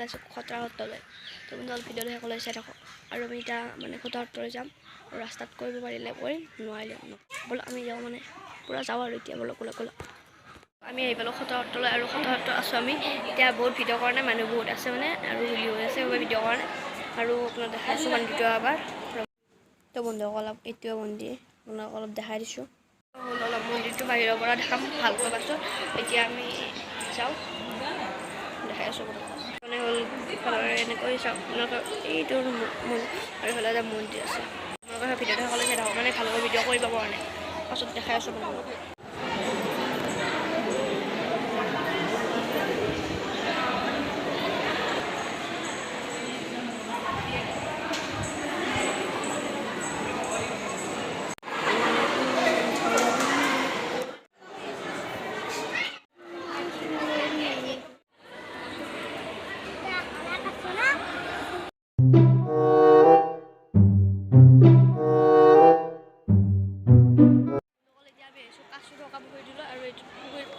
ওলাইছোঁ খতৰা সত্ৰলৈ। তো বন্ধুসকল ভিডিঅ'টো সকলোৱে চাই থাকক। আৰু আমি এতিয়া মানে খতৰা সত্ৰলৈ যাম আৰু ৰাস্তাত কৰিব পাৰিলে কৰিম, নোৱাৰিলে ব'লক আমি যাওঁ মানে পূৰা যাওঁ আৰু এতিয়া ব'লক। আমি আহি পালোঁ খতৰা সত্ৰলৈ আৰু খতৰা সত্ৰত আছোঁ আমি এতিয়া। বহুত ভিডিঅ' কাৰণে মানুহ বহুত আছে মানে আৰু ৰেলি হৈ আছে ভিডিঅ' কাৰণে আৰু আপোনাক দেখাইছোঁ মন্দিৰটো এবাৰ। তো বন্ধুসকল এইটোৱে মন্দিৰ আপোনাক অলপ দেখাই দিছোঁ। অলপ মন্দিৰটো বাহিৰৰ পৰা দেখাম ভালকৈ পাইছোঁ। এতিয়া আমি যাওঁ দেখাই আছোঁ মানে হ'ল ইফালে এনেকৈ চাওক আপোনালোকৰ এইটো আৰু ইফালে এটা মন্দিৰ আছে। আপোনালোকৰ ভিডিঅ'টো সকলোৱে চাই থাকক মানে ভালকৈ ভিডিঅ' কৰিব পৰা নাই পাছত দেখাই আছোঁ আপোনালোকক।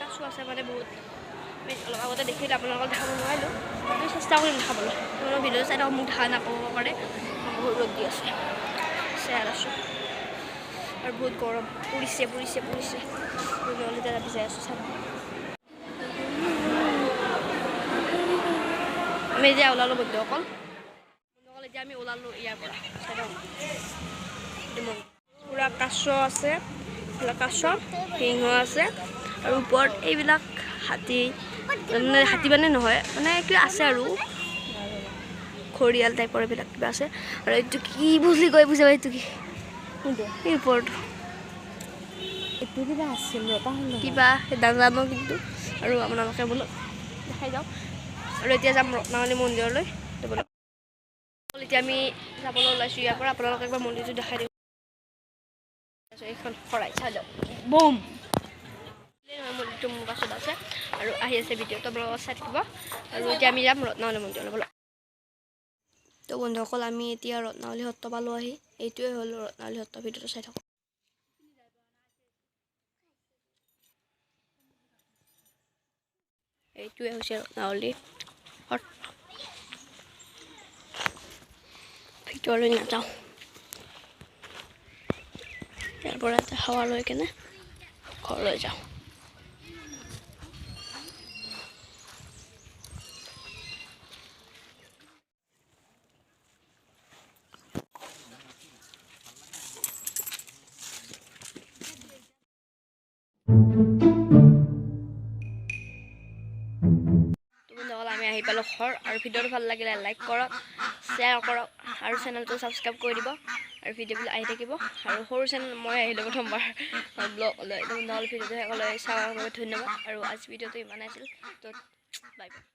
কাছু আছে মানে বহুত অলপ আগতে দেখিলে আপোনালোকক দেখাব নোৱাৰিলোঁ। আমি চেষ্টা কৰিম দেখাবলৈ। আপোনাৰ ভিডিঅ' চাই মোক দেখা নাপাব পাৰে বহুত ৰ'দ দি আছে চাই আছোঁ আৰু বহুত গৰম পৰিছে এতিয়া যাই আছোঁ চাব। আমি এতিয়া ওলালোঁ বন্ধুসকল এতিয়া আমি ওলালোঁ ইয়াৰ পৰা পূৰা কাছ আছে, কাছ সিংহ আছে আৰু ওপৰত এইবিলাক হাতী মানে নহয় মানে কিবা আছে আৰু ঘৰিয়াল টাইপৰ এইবিলাক কিবা আছে। আৰু এইটো কি বুলি কৈ বুজাব এইটো কি এই ওপৰতো এইটো কিবা আছিল কিবা নাজানো কিন্তু। আৰু আপোনালোকে বোলো দেখাই যাওক আৰু এতিয়া যাম ৰত্নাৱলী মন্দিৰলৈ। এতিয়া আমি যাবলৈ ওলাইছোঁ ইয়াৰ পৰা। আপোনালোকে একবাৰ মন্দিৰটো দেখাই দিওঁ। এইখন শৰাই চাই যাওক বুম মন্দিৰটো মোৰ পাছত আছে আৰু আহি আছে ভিডিঅ'টো আপোনালোকক চাই থাকিব। আৰু এতিয়া আমি যাম ৰত্নাৱলী মন্দিৰলৈ ব'লক। তো বন্ধুসকল আমি এতিয়া ৰত্নাৱলী সত্ৰ পালোঁ আহি। এইটোৱে হ'ল ৰত্নাৱলী সত্ৰ। ভিডিঅ'টো চাই থাকক। এইটোৱে হৈছে ৰত্নাৱলী সত্ৰ। ভিতৰলৈ নাযাওঁ ইয়াৰ পৰা এটা হাৱা লৈ কেনে ঘৰলৈ যাওঁ। আমি আহি পালোঁ ঘৰ আৰু ভিডিঅ'টো ভাল লাগিলে লাইক কৰক, শ্বেয়াৰ কৰক আৰু চেনেলটো ছাবস্ক্ৰাইব কৰি দিব আৰু ভিডিঅ'বিলাক আহি থাকিব। আৰু সৰু চেনেল মই আহিলোঁ প্ৰথমবাৰ ব্লগলৈ। ভিডিঅ'টো সকলোৱে চাবৰ বাবে ধন্যবাদ আৰু আজি ভিডিঅ'টো ইমানেই আছিল। তো বাই বাই।